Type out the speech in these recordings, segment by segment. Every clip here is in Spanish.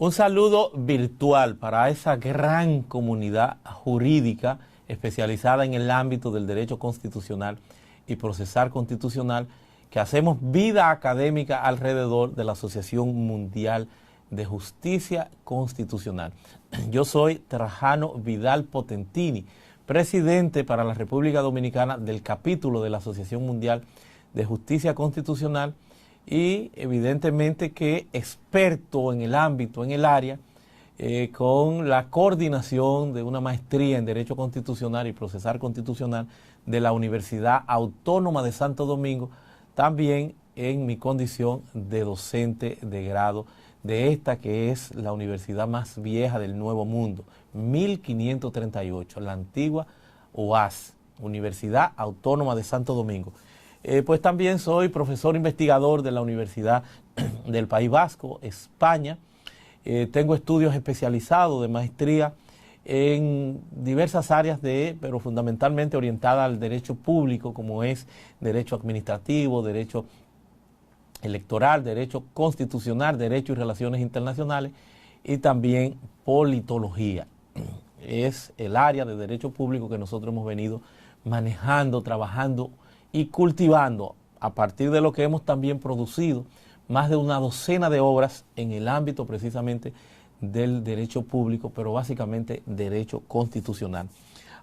Un saludo virtual para esa gran comunidad jurídica especializada en el ámbito del derecho constitucional y procesal constitucional, que hacemos vida académica alrededor de la Asociación Mundial de Justicia Constitucional. Yo soy Trajano Vidal Potentini, presidente para la República Dominicana del capítulo de la Asociación Mundial de Justicia Constitucional y evidentemente que experto en el ámbito, en el área, con la coordinación de una maestría en Derecho Constitucional y Procesal Constitucional de la Universidad Autónoma de Santo Domingo, también en mi condición de docente de grado de esta que es la universidad más vieja del Nuevo Mundo, 1538, la antigua UAS, Universidad Autónoma de Santo Domingo. Pues también soy profesor investigador de la Universidad del País Vasco, España. Tengo estudios especializados de maestría en diversas áreas, pero fundamentalmente orientada al derecho público, como es derecho administrativo, derecho electoral, derecho constitucional, derecho y relaciones internacionales, y también politología. Es el área de derecho público que nosotros hemos venido manejando, trabajando y cultivando a partir de lo que hemos también producido más de una docena de obras en el ámbito precisamente del derecho público, pero básicamente derecho constitucional.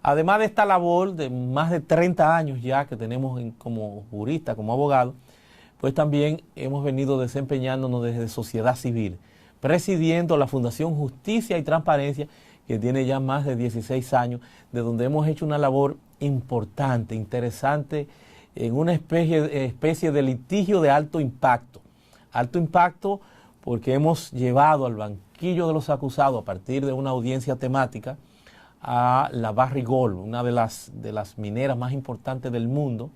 Además de esta labor de más de 30 años ya que tenemos como jurista, como abogado, pues también hemos venido desempeñándonos desde sociedad civil, presidiendo la Fundación Justicia y Transparencia, que tiene ya más de 16 años, de donde hemos hecho una labor importante, interesante, en una especie de litigio de alto impacto. Alto impacto porque hemos llevado al banquillo de los acusados a partir de una audiencia temática a la Barrick Gold, una de las mineras más importantes del mundo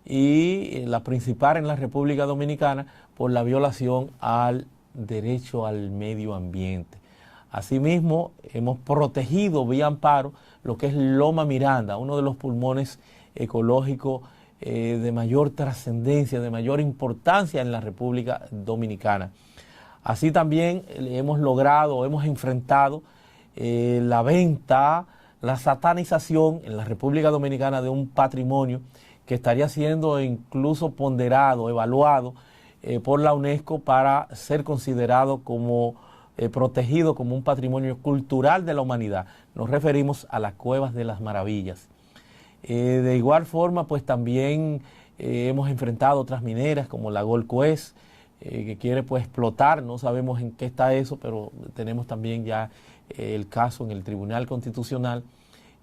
y la principal en la República Dominicana por la violación al derecho al medio ambiente. Asimismo, hemos protegido vía amparo lo que es Loma Miranda, uno de los pulmones ecológicos de mayor trascendencia, de mayor importancia en la República Dominicana. Así también hemos logrado, hemos enfrentado la venta, la satanización en la República Dominicana de un patrimonio que estaría siendo incluso ponderado, evaluado por la UNESCO para ser considerado como protegido como un patrimonio cultural de la humanidad. Nos referimos a las Cuevas de las Maravillas. De igual forma, pues también hemos enfrentado otras mineras como la Gold Quest, que quiere pues explotar, no sabemos en qué está eso, pero tenemos también ya el caso en el Tribunal Constitucional,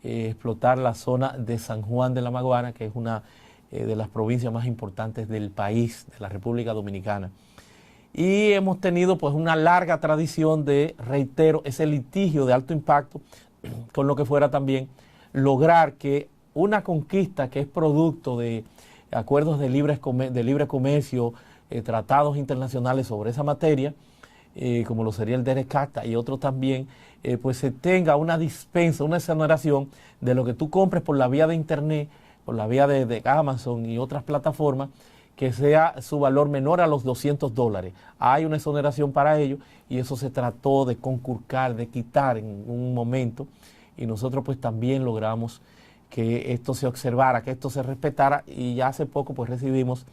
explotar la zona de San Juan de la Maguana, que es una de las provincias más importantes del país, de la República Dominicana. Y hemos tenido pues una larga tradición de, reitero, ese litigio de alto impacto, con lo que fuera también lograr que una conquista que es producto de acuerdos de libre comercio, tratados internacionales sobre esa materia, como lo sería el DERECACTA y otros también, pues se tenga una dispensa, una exoneración de lo que tú compres por la vía de internet, por la vía de Amazon y otras plataformas, que sea su valor menor a los $200. Hay una exoneración para ello y eso se trató de conculcar, de quitar en un momento, y nosotros pues también logramos que esto se observara, que esto se respetara, y ya hace poco pues recibimos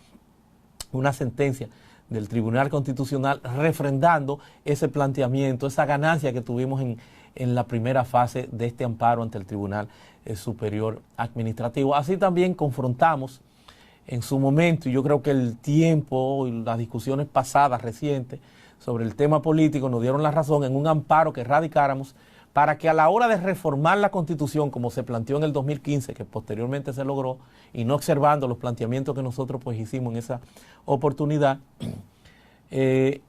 una sentencia del Tribunal Constitucional refrendando ese planteamiento, esa ganancia que tuvimos en la primera fase de este amparo ante el Tribunal Superior Administrativo. Así también confrontamos en su momento, y yo creo que el tiempo y las discusiones pasadas, recientes, sobre el tema político nos dieron la razón en un amparo que radicáramos para que a la hora de reformar la Constitución, como se planteó en el 2015, que posteriormente se logró, y no observando los planteamientos que nosotros pues hicimos en esa oportunidad, el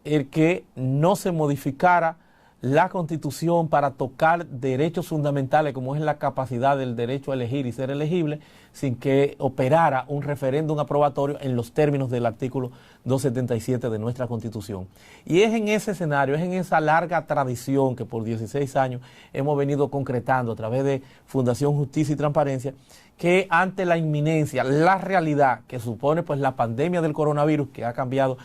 que no se modificara la Constitución para tocar derechos fundamentales como es la capacidad del derecho a elegir y ser elegible, sin que operara un referéndum aprobatorio en los términos del artículo 277 de nuestra Constitución. Y es en ese escenario, es en esa larga tradición que por 16 años hemos venido concretando a través de Fundación Justicia y Transparencia, que ante la inminencia, la realidad que supone pues la pandemia del coronavirus, que ha cambiado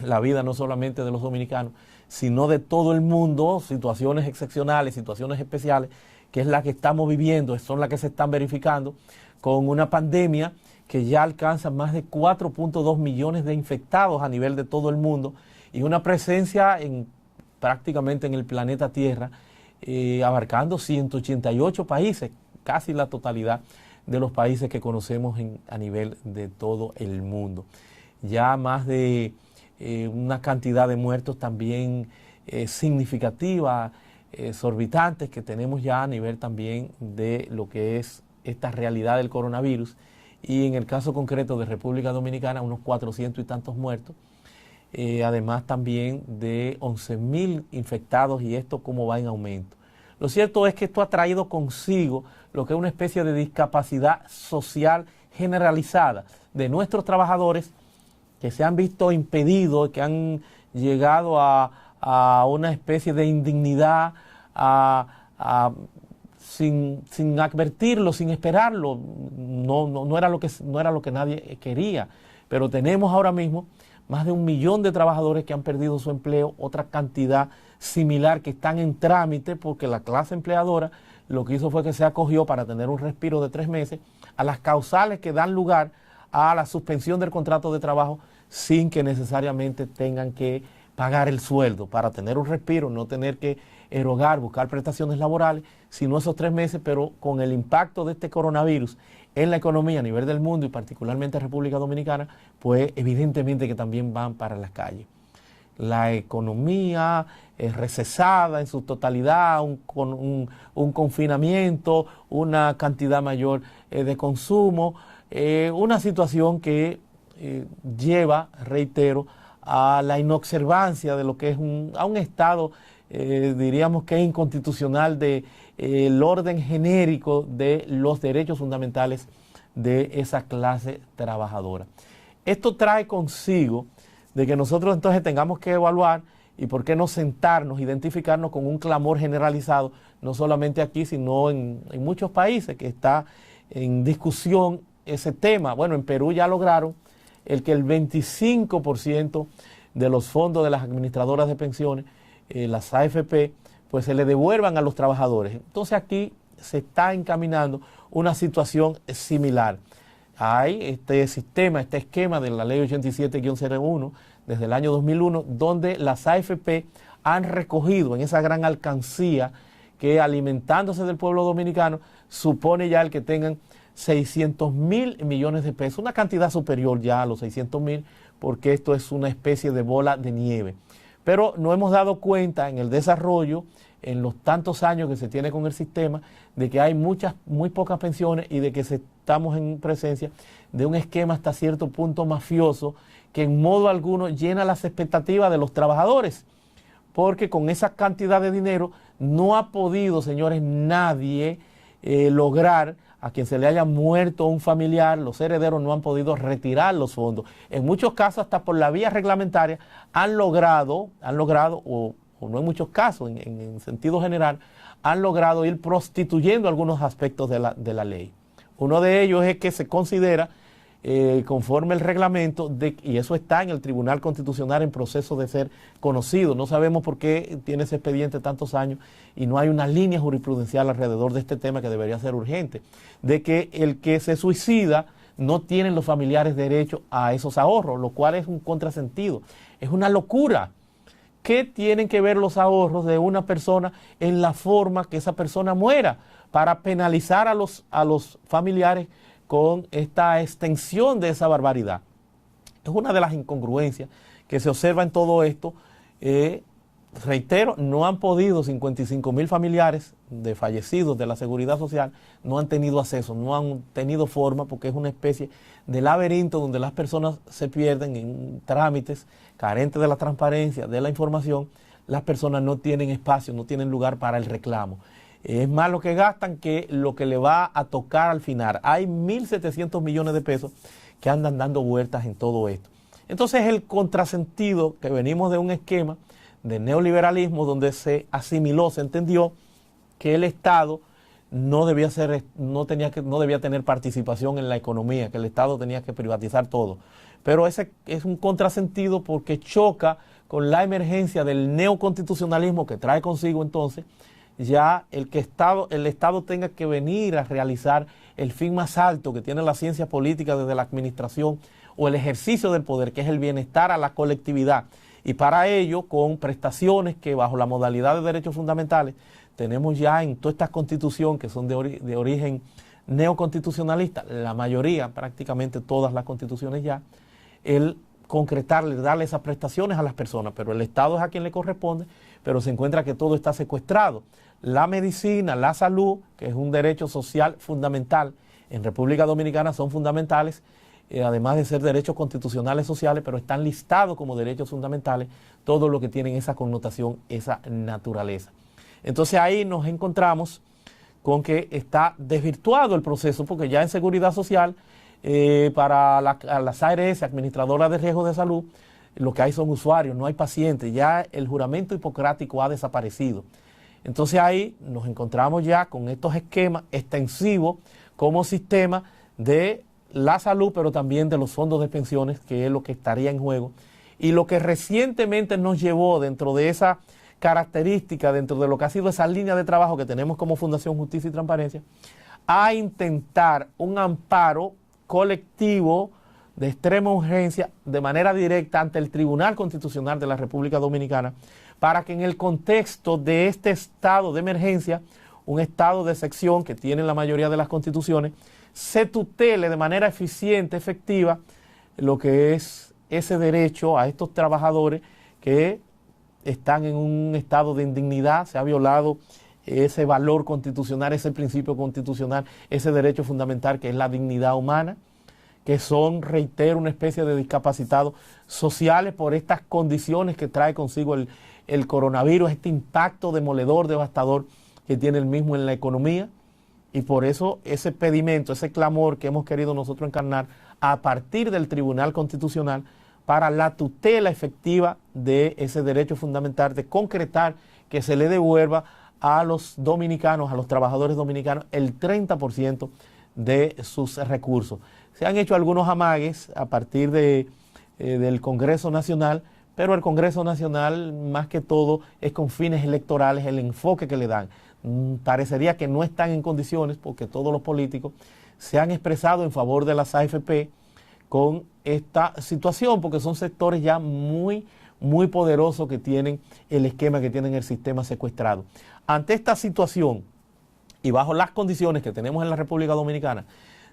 la vida no solamente de los dominicanos, sino de todo el mundo, situaciones excepcionales, situaciones especiales, que es la que estamos viviendo, son las que se están verificando, con una pandemia que ya alcanza más de 4.2 millones de infectados a nivel de todo el mundo y una presencia prácticamente en el planeta Tierra, abarcando 188 países, casi la totalidad de los países que conocemos a nivel de todo el mundo. Ya más de una cantidad de muertos también significativa, exorbitantes, que tenemos ya a nivel también de lo que es esta realidad del coronavirus, y en el caso concreto de República Dominicana unos 400 y tantos muertos, además también de 11.000 infectados, y esto como va en aumento. Lo cierto es que esto ha traído consigo lo que es una especie de discapacidad social generalizada de nuestros trabajadores, que se han visto impedidos, que han llegado a una especie de indignidad, sin advertirlo, sin esperarlo. No era lo que nadie quería, pero tenemos ahora mismo más de 1 millón de trabajadores que han perdido su empleo, otra cantidad similar que están en trámite, porque la clase empleadora lo que hizo fue que se acogió, para tener un respiro de 3 meses, a las causales que dan lugar a la suspensión del contrato de trabajo sin que necesariamente tengan que pagar el sueldo, para tener un respiro, no tener que erogar, buscar prestaciones laborales, sino esos 3 meses, pero con el impacto de este coronavirus en la economía a nivel del mundo y particularmente República Dominicana, pues evidentemente que también van para las calles. La economía es recesada en su totalidad, un confinamiento, una cantidad mayor de consumo, una situación que lleva, reitero, a la inobservancia de lo que es a un estado, diríamos que es inconstitucional, del orden genérico de los derechos fundamentales de esa clase trabajadora. Esto trae consigo de que nosotros entonces tengamos que evaluar, y por qué no sentarnos, identificarnos con un clamor generalizado, no solamente aquí, sino en muchos países que está en discusión ese tema. Bueno, en Perú ya lograron que el 25% de los fondos de las administradoras de pensiones, las AFP, pues se le devuelvan a los trabajadores. Entonces aquí se está encaminando una situación similar. Hay este esquema de la ley 87-01 desde el año 2001, donde las AFP han recogido en esa gran alcancía que, alimentándose del pueblo dominicano, supone ya el que tengan 600.000 millones de pesos, una cantidad superior ya a los 600.000, porque esto es una especie de bola de nieve. Pero no hemos dado cuenta en el desarrollo, en los tantos años que se tiene con el sistema, de que hay muy pocas pensiones, y de que estamos en presencia de un esquema hasta cierto punto mafioso, que en modo alguno llena las expectativas de los trabajadores, porque con esa cantidad de dinero no ha podido, señores, nadie lograr, a quien se le haya muerto un familiar, los herederos no han podido retirar los fondos. En muchos casos, hasta por la vía reglamentaria, han logrado, o no en muchos casos, en sentido general, han logrado ir prostituyendo algunos aspectos de la ley. Uno de ellos es que se considera, conforme el reglamento, y eso está en el Tribunal Constitucional en proceso de ser conocido. No sabemos por qué tiene ese expediente tantos años y no hay una línea jurisprudencial alrededor de este tema, que debería ser urgente, de que el que se suicida no tienen los familiares derecho a esos ahorros, lo cual es un contrasentido, es una locura. ¿Qué tienen que ver los ahorros de una persona en la forma que esa persona muera, para penalizar a los familiares con esta extensión de esa barbaridad? Es una de las incongruencias que se observa en todo esto. Reitero, no han podido, 55.000 familiares de fallecidos de la Seguridad Social no han tenido acceso, no han tenido forma, porque es una especie de laberinto donde las personas se pierden en trámites carentes de la transparencia, de la información. Las personas no tienen espacio, no tienen lugar para el reclamo. Es más lo que gastan que lo que le va a tocar al final. Hay 1.700 millones de pesos que andan dando vueltas en todo esto. Entonces, el contrasentido, que venimos de un esquema de neoliberalismo donde se asimiló, se entendió que el Estado no debía tener participación en la economía, que el Estado tenía que privatizar todo. Pero ese es un contrasentido, porque choca con la emergencia del neoconstitucionalismo que trae consigo entonces ya el Estado tenga que venir a realizar el fin más alto que tiene la ciencia política desde la administración o el ejercicio del poder, que es el bienestar a la colectividad. Y para ello, con prestaciones que bajo la modalidad de derechos fundamentales tenemos ya en todas estas constituciones que son de origen neoconstitucionalista, la mayoría, prácticamente todas las constituciones ya, el concretarle, darle esas prestaciones a las personas, pero el Estado es a quien le corresponde, pero se encuentra que todo está secuestrado. La medicina, la salud, que es un derecho social fundamental, en República Dominicana son fundamentales, además de ser derechos constitucionales sociales, pero están listados como derechos fundamentales, todo lo que tienen esa connotación, esa naturaleza. Entonces ahí nos encontramos con que está desvirtuado el proceso, porque ya en seguridad social, para las ARS, administradoras de riesgos de salud, lo que hay son usuarios, no hay pacientes, ya el juramento hipocrático ha desaparecido. Entonces ahí nos encontramos ya con estos esquemas extensivos como sistema de la salud, pero también de los fondos de pensiones, que es lo que estaría en juego. Y lo que recientemente nos llevó dentro de esa característica, dentro de lo que ha sido esa línea de trabajo que tenemos como Fundación Justicia y Transparencia, a intentar un amparo colectivo de extrema urgencia de manera directa ante el Tribunal Constitucional de la República Dominicana para que en el contexto de este estado de emergencia, un estado de excepción que tienen la mayoría de las constituciones, se tutele de manera eficiente, efectiva, lo que es ese derecho a estos trabajadores que están en un estado de indignidad, se ha violado ese valor constitucional, ese principio constitucional, ese derecho fundamental que es la dignidad humana, que son, reitero, una especie de discapacitados sociales por estas condiciones que trae consigo el coronavirus, este impacto demoledor, devastador que tiene el mismo en la economía. Y por eso ese pedimento, ese clamor que hemos querido nosotros encarnar a partir del Tribunal Constitucional para la tutela efectiva de ese derecho fundamental de concretar que se le devuelva a los dominicanos, a los trabajadores dominicanos, el 30% de sus recursos. Se han hecho algunos amagues a partir del Congreso Nacional, pero el Congreso Nacional más que todo es con fines electorales el enfoque que le dan. Parecería que no están en condiciones porque todos los políticos se han expresado en favor de las AFP con esta situación, porque son sectores ya muy poderosos que tienen el esquema, que tienen el sistema secuestrado. Ante esta situación y bajo las condiciones que tenemos en la República Dominicana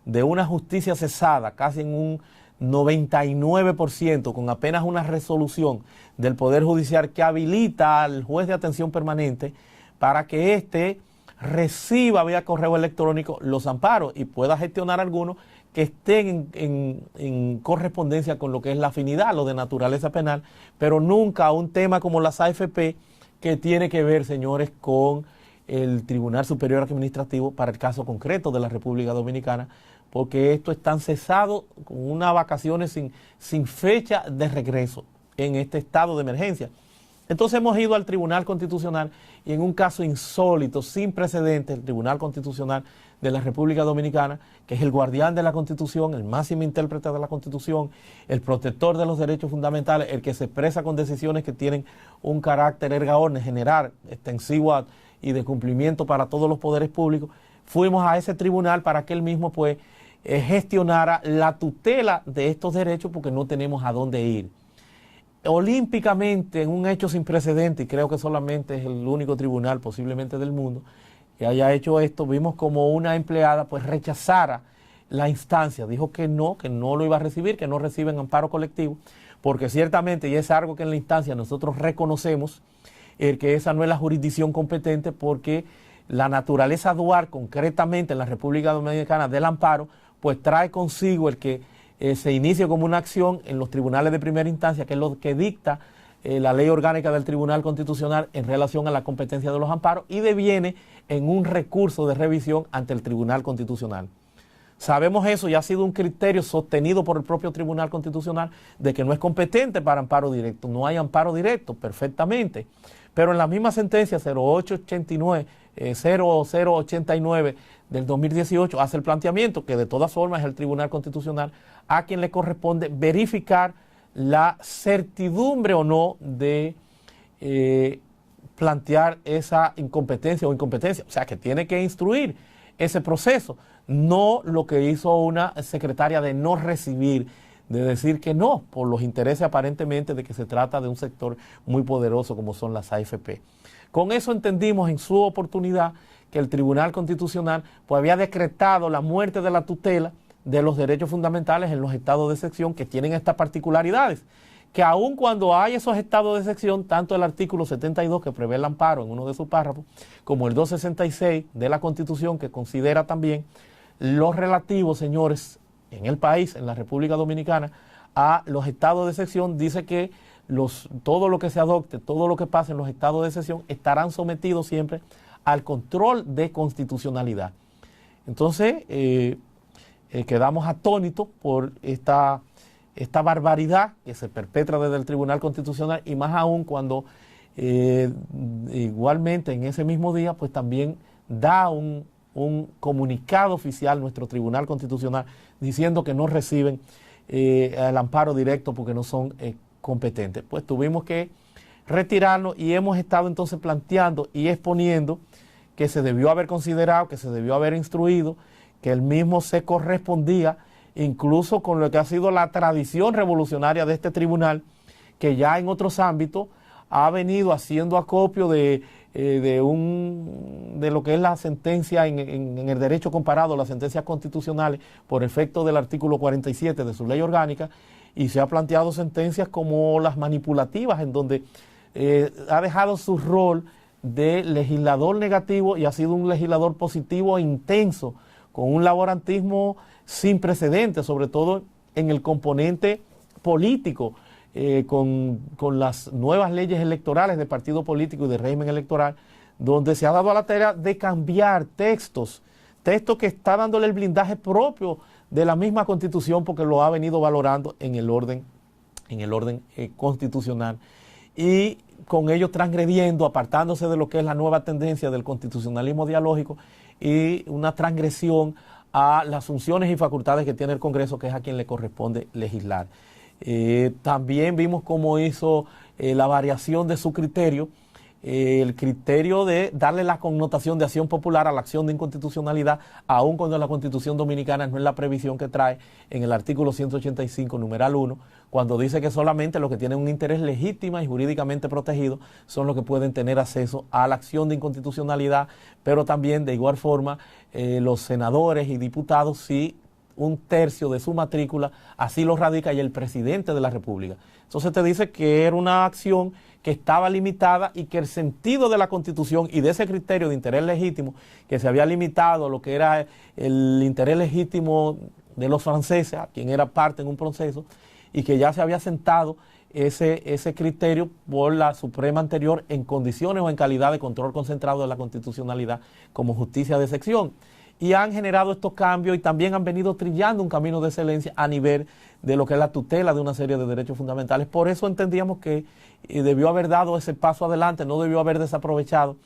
de una justicia cesada casi en un 99%, con apenas una resolución del Poder Judicial que habilita al juez de atención permanente para que éste reciba vía correo electrónico los amparos y pueda gestionar algunos que estén en correspondencia con lo que es la afinidad, lo de naturaleza penal, pero nunca un tema como las AFP que tiene que ver, señores, con el Tribunal Superior Administrativo para el caso concreto de la República Dominicana, porque esto está cesado con unas vacaciones sin fecha de regreso en este estado de emergencia. Entonces hemos ido al Tribunal Constitucional y en un caso insólito, sin precedentes, el Tribunal Constitucional de la República Dominicana, que es el guardián de la Constitución, el máximo intérprete de la Constitución, el protector de los derechos fundamentales, el que se expresa con decisiones que tienen un carácter erga omnes, general, extensivo y de cumplimiento para todos los poderes públicos, fuimos a ese tribunal para que él mismo pues gestionara la tutela de estos derechos porque no tenemos a dónde ir. Olímpicamente, en un hecho sin precedentes, y creo que solamente es el único tribunal posiblemente del mundo que haya hecho esto, vimos como una empleada pues rechazara la instancia, dijo que no lo iba a recibir, que no reciben amparo colectivo, porque ciertamente, y es algo que en la instancia nosotros reconocemos, que esa no es la jurisdicción competente porque la naturaleza dual, concretamente en la República Dominicana del amparo, pues trae consigo el que se inicie como una acción en los tribunales de primera instancia, que es lo que dicta la ley orgánica del Tribunal Constitucional en relación a la competencia de los amparos y deviene en un recurso de revisión ante el Tribunal Constitucional. Sabemos eso y ha sido un criterio sostenido por el propio Tribunal Constitucional de que no es competente para amparo directo. No hay amparo directo, perfectamente. Pero en la misma sentencia 0089 del 2018 hace el planteamiento que de todas formas es el Tribunal Constitucional a quien le corresponde verificar la certidumbre o no de plantear esa incompetencia o incompetencia. O sea, que tiene que instruir ese proceso, no lo que hizo una secretaria de no recibir, de decir que no, por los intereses aparentemente de que se trata de un sector muy poderoso como son las AFP. Con eso entendimos en su oportunidad que el Tribunal Constitucional pues había decretado la muerte de la tutela de los derechos fundamentales en los estados de excepción que tienen estas particularidades, que aun cuando hay esos estados de excepción, tanto el artículo 72 que prevé el amparo en uno de sus párrafos, como el 266 de la Constitución que considera también los relativos, señores, en el país, en la República Dominicana, a los estados de excepción, dice que todo lo que se adopte, todo lo que pase en los estados de excepción estarán sometidos siempre al control de constitucionalidad. Entonces, quedamos atónitos por esta barbaridad que se perpetra desde el Tribunal Constitucional y más aún cuando igualmente en ese mismo día pues también da un comunicado oficial nuestro Tribunal Constitucional diciendo que no reciben el amparo directo porque no son competentes. Pues tuvimos que retirarnos y hemos estado entonces planteando y exponiendo que se debió haber considerado, que se debió haber instruido, que el mismo se correspondía incluso con lo que ha sido la tradición revolucionaria de este tribunal, que ya en otros ámbitos ha venido haciendo acopio de lo que es la sentencia en el derecho comparado, las sentencias constitucionales por efecto del artículo 47 de su ley orgánica, y se ha planteado sentencias como las manipulativas, en donde ha dejado su rol de legislador negativo y ha sido un legislador positivo e intenso, con un laborantismo sin precedentes, sobre todo en el componente político, con las nuevas leyes electorales de partido político y de régimen electoral, donde se ha dado a la tarea de cambiar textos que está dándole el blindaje propio de la misma Constitución porque lo ha venido valorando en el orden constitucional y con ello transgrediendo, apartándose de lo que es la nueva tendencia del constitucionalismo dialógico y una transgresión a las funciones y facultades que tiene el Congreso, que es a quien le corresponde legislar. También vimos cómo hizo la variación de su criterio, el criterio de darle la connotación de acción popular a la acción de inconstitucionalidad, aun cuando la Constitución Dominicana no es la previsión que trae en el artículo 185, numeral 1, cuando dice que solamente los que tienen un interés legítimo y jurídicamente protegido son los que pueden tener acceso a la acción de inconstitucionalidad, pero también de igual forma los senadores y diputados si un tercio de su matrícula así lo radica y el presidente de la República. Entonces te dice que era una acción que estaba limitada y que el sentido de la Constitución y de ese criterio de interés legítimo que se había limitado a lo que era el interés legítimo de los franceses, a quien era parte en un proceso, y que ya se había sentado ese criterio por la Suprema anterior en condiciones o en calidad de control concentrado de la constitucionalidad como justicia de sección. Y han generado estos cambios y también han venido trillando un camino de excelencia a nivel de lo que es la tutela de una serie de derechos fundamentales. Por eso entendíamos que debió haber dado ese paso adelante, no debió haber desaprovechado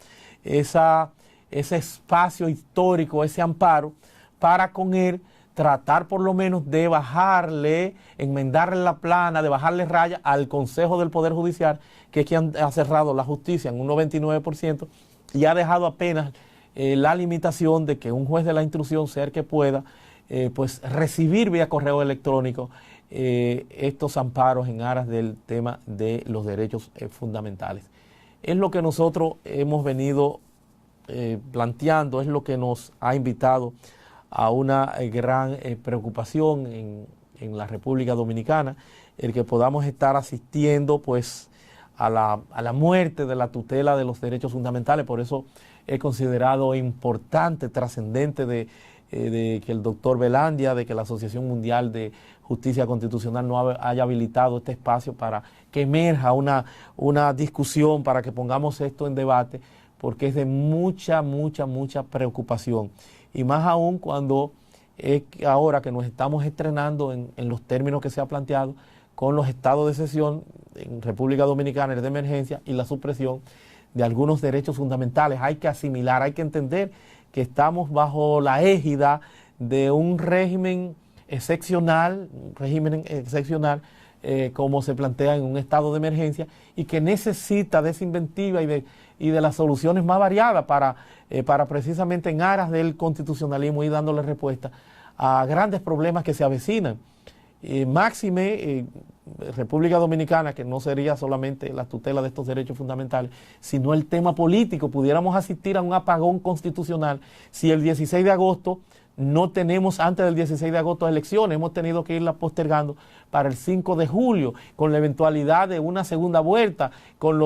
ese espacio histórico, ese amparo, para con él tratar por lo menos de bajarle, enmendarle la plana, de bajarle raya al Consejo del Poder Judicial, que es quien ha cerrado la justicia en un 99% y ha dejado apenas la limitación de que un juez de la instrucción sea el que pueda pues recibir vía correo electrónico estos amparos en aras del tema de los derechos fundamentales. Es lo que nosotros hemos venido planteando, es lo que nos ha invitado a una gran preocupación en la República Dominicana, el que podamos estar asistiendo pues a la muerte de la tutela de los derechos fundamentales. Por eso he considerado importante, trascendente de que el doctor Velandia, de que la Asociación Mundial de Justicia Constitucional no haya habilitado este espacio para que emerja una discusión, para que pongamos esto en debate, porque es de mucha preocupación. Y más aún cuando ahora que nos estamos estrenando en los términos que se ha planteado con los estados de excepción en República Dominicana, el de emergencia y la supresión de algunos derechos fundamentales. Hay que asimilar, hay que entender que estamos bajo la égida de un régimen excepcional, como se plantea en un estado de emergencia, y que necesita de esa inventiva y de las soluciones más variadas para precisamente en aras del constitucionalismo y dándole respuesta a grandes problemas que se avecinan. Máxime, República Dominicana, que no sería solamente la tutela de estos derechos fundamentales, sino el tema político. Pudiéramos asistir a un apagón constitucional si el 16 de agosto no tenemos, antes del 16 de agosto, elecciones. Hemos tenido que irla postergando para el 5 de julio, con la eventualidad de una segunda vuelta, con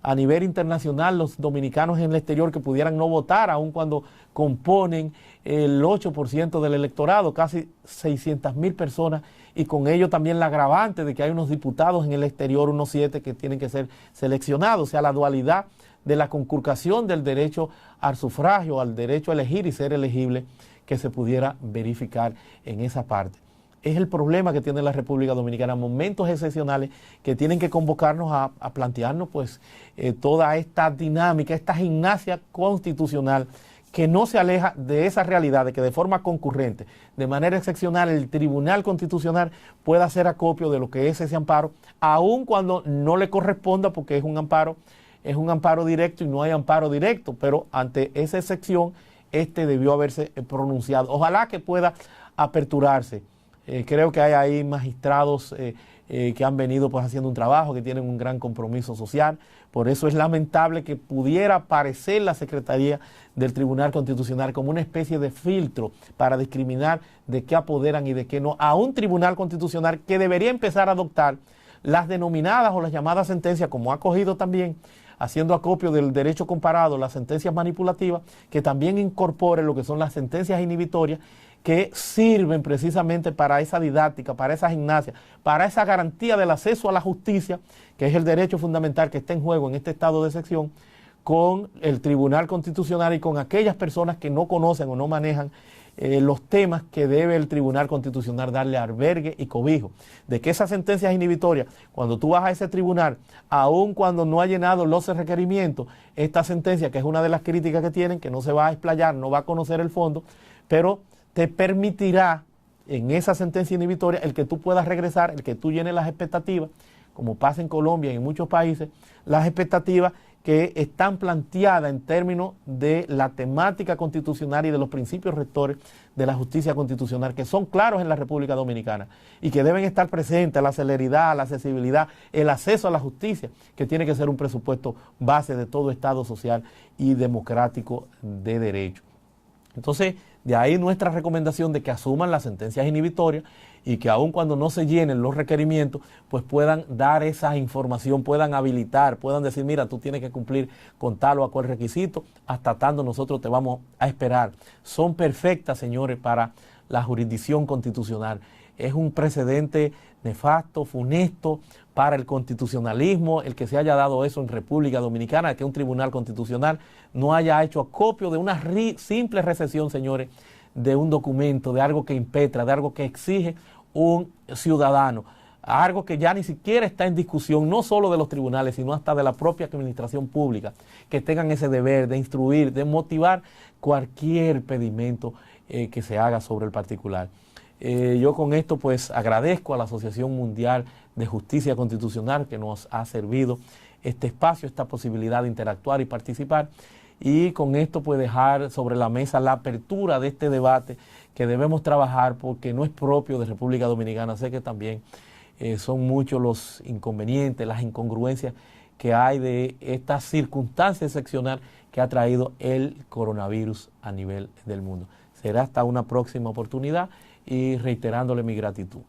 a nivel internacional, los dominicanos en el exterior que pudieran no votar, aun cuando componen el 8% del electorado, casi 600,000 personas, y con ello también la agravante de que hay unos diputados en el exterior, unos 7 que tienen que ser seleccionados. O sea, la dualidad de la conculcación del derecho al sufragio, al derecho a elegir y ser elegible, que se pudiera verificar en esa parte. Es el problema que tiene la República Dominicana, momentos excepcionales que tienen que convocarnos a plantearnos pues toda esta dinámica, esta gimnasia constitucional que no se aleja de esa realidad de que de forma concurrente, de manera excepcional, el Tribunal Constitucional pueda hacer acopio de lo que es ese amparo, aun cuando no le corresponda, porque es un amparo directo y no hay amparo directo, pero ante esa excepción, debió haberse pronunciado. Ojalá que pueda aperturarse. Creo que hay ahí magistrados que han venido pues haciendo un trabajo, que tienen un gran compromiso social. Por eso es lamentable que pudiera aparecer la Secretaría del Tribunal Constitucional como una especie de filtro para discriminar de qué apoderan y de qué no, a un Tribunal Constitucional que debería empezar a adoptar las denominadas o las llamadas sentencias, como ha cogido también, haciendo acopio del derecho comparado, las sentencias manipulativas, que también incorpore lo que son las sentencias inhibitorias, que sirven precisamente para esa didáctica, para esa gimnasia, para esa garantía del acceso a la justicia, que es el derecho fundamental que está en juego en este estado de excepción, con el Tribunal Constitucional y con aquellas personas que no conocen o no manejan los temas que debe el Tribunal Constitucional darle albergue y cobijo. De que esas sentencias inhibitorias, cuando tú vas a ese tribunal, aun cuando no ha llenado los requerimientos, esta sentencia, que es una de las críticas que tienen, que no se va a explayar, no va a conocer el fondo, pero te permitirá en esa sentencia inhibitoria el que tú puedas regresar, el que tú llenes las expectativas, como pasa en Colombia y en muchos países, las expectativas que están planteadas en términos de la temática constitucional y de los principios rectores de la justicia constitucional, que son claros en la República Dominicana y que deben estar presentes: la celeridad, la accesibilidad, el acceso a la justicia, que tiene que ser un presupuesto base de todo Estado social y democrático de derecho. Entonces, de ahí nuestra recomendación de que asuman las sentencias inhibitorias y que aun cuando no se llenen los requerimientos, pues puedan dar esa información, puedan habilitar, puedan decir, mira, tú tienes que cumplir con tal o cual requisito, hasta tanto nosotros te vamos a esperar. Son perfectas, señores, para la jurisdicción constitucional. Es un precedente nefasto, funesto para el constitucionalismo, el que se haya dado eso en República Dominicana, que un tribunal constitucional no haya hecho acopio de una simple recesión, señores, de un documento, de algo que impetra, de algo que exige un ciudadano, algo que ya ni siquiera está en discusión, no solo de los tribunales, sino hasta de la propia administración pública, que tengan ese deber de instruir, de motivar cualquier pedimento que se haga sobre el particular. Yo con esto pues agradezco a la Asociación Mundial de Justicia Constitucional que nos ha servido este espacio, esta posibilidad de interactuar y participar, y con esto pues dejar sobre la mesa la apertura de este debate que debemos trabajar, porque no es propio de República Dominicana. Sé que también son muchos los inconvenientes, las incongruencias que hay de esta circunstancia excepcional que ha traído el coronavirus a nivel del mundo. Será hasta una próxima oportunidad y reiterándole mi gratitud.